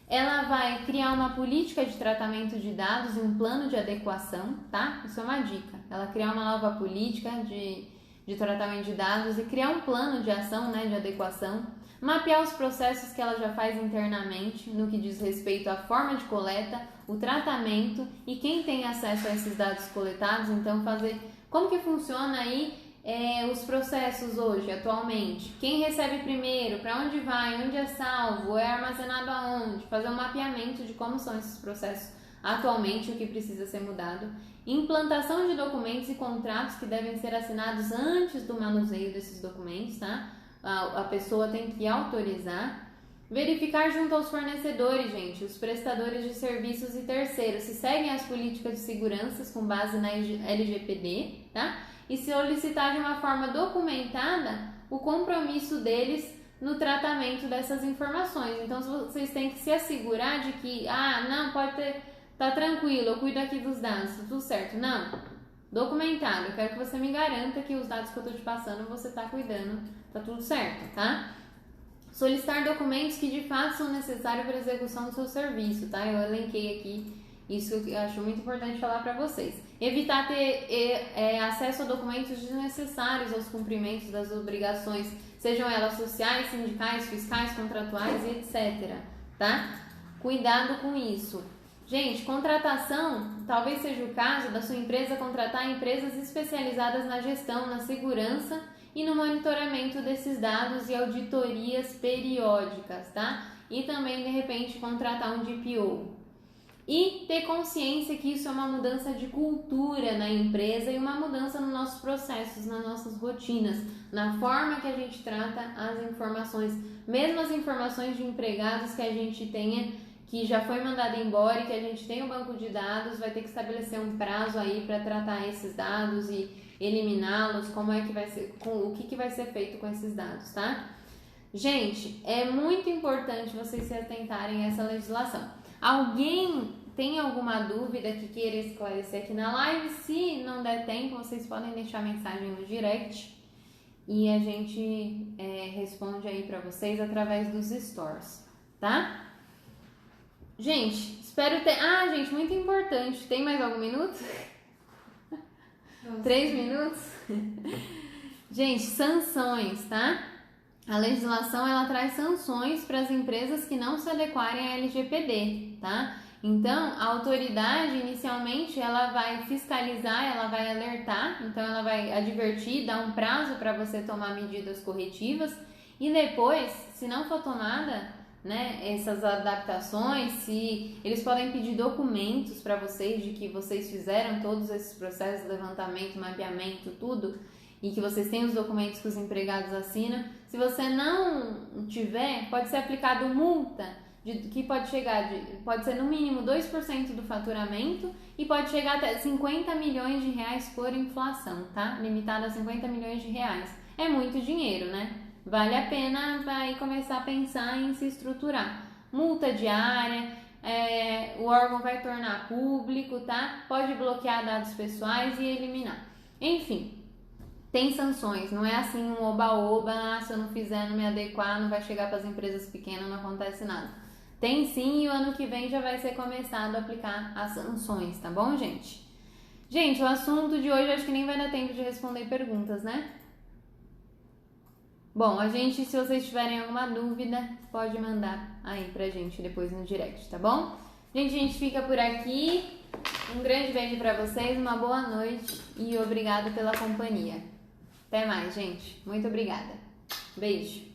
Ela vai criar uma política de tratamento de dados e um plano de adequação, tá? Isso é uma dica. Ela criar uma nova política de tratamento de dados e criar um plano de ação, né, de adequação, mapear os processos que ela já faz internamente no que diz respeito à forma de coleta, o tratamento e quem tem acesso a esses dados coletados, então fazer como que funciona aí os processos hoje, atualmente, quem recebe primeiro, para onde vai, onde é salvo, é armazenado aonde, fazer um mapeamento de como são esses processos atualmente, o que precisa ser mudado, implantação de documentos e contratos que devem ser assinados antes do manuseio desses documentos, tá? A pessoa tem que autorizar, verificar junto aos fornecedores, gente, os prestadores de serviços e terceiros, se seguem as políticas de segurança com base na LGPD, tá? E solicitar de uma forma documentada o compromisso deles no tratamento dessas informações. Então, vocês têm que se assegurar de que, não, pode ter, tá tranquilo, eu cuido aqui dos dados, tá tudo certo. Não, documentado, eu quero que você me garanta que os dados que eu tô te passando você tá cuidando, tá tudo certo, tá? Solicitar documentos que de fato são necessários para a execução do seu serviço, tá? Eu elenquei aqui, isso que eu acho muito importante falar para vocês. Evitar ter acesso a documentos desnecessários aos cumprimentos das obrigações, sejam elas sociais, sindicais, fiscais, contratuais e etc, tá? Cuidado com isso. Gente, contratação, talvez seja o caso da sua empresa contratar empresas especializadas na gestão, na segurança e no monitoramento desses dados e auditorias periódicas, tá? E também, de repente, contratar um DPO. E ter consciência que isso é uma mudança de cultura na empresa e uma mudança nos nossos processos, nas nossas rotinas, na forma que a gente trata as informações, mesmo as informações de empregados que a gente tenha, que já foi mandado embora e que a gente tem um banco de dados, vai ter que estabelecer um prazo aí para tratar esses dados e eliminá-los, como é que vai ser, o que vai ser feito com esses dados, tá? Gente, é muito importante vocês se atentarem a essa legislação. Alguém tem alguma dúvida que queira esclarecer aqui na live? Se não der tempo, vocês podem deixar mensagem no direct e a gente responde aí para vocês através dos stores, tá? Gente, espero ter... gente, muito importante. Tem mais algum minuto? 3 minutos? Gente, sanções, tá? A legislação, ela traz sanções para as empresas que não se adequarem à LGPD, tá? Então, a autoridade, inicialmente, ela vai fiscalizar, ela vai alertar, então ela vai advertir, dar um prazo para você tomar medidas corretivas e depois, se não for tomada, né, essas adaptações, se eles podem pedir documentos para vocês de que vocês fizeram todos esses processos, levantamento, mapeamento, tudo, e que vocês têm os documentos que os empregados assinam. Se você não tiver, pode ser aplicado multa, que pode pode ser no mínimo 2% do faturamento e pode chegar até 50 milhões de reais por inflação, tá? Limitado a 50 milhões de reais. É muito dinheiro, né? Vale a pena vai começar a pensar em se estruturar. Multa diária, o órgão vai tornar público, tá? Pode bloquear dados pessoais e eliminar. Enfim, tem sanções, não é assim um oba-oba, se eu não fizer, não me adequar, não vai chegar para as empresas pequenas, não acontece nada. Tem sim, e o ano que vem já vai ser começado a aplicar as sanções, tá bom, gente? Gente, o assunto de hoje acho que nem vai dar tempo de responder perguntas, né? Bom, se vocês tiverem alguma dúvida, pode mandar aí pra gente depois no direct, tá bom? Gente, a gente fica por aqui. Um grande beijo pra vocês, uma boa noite e obrigada pela companhia. Até mais, gente. Muito obrigada. Beijo.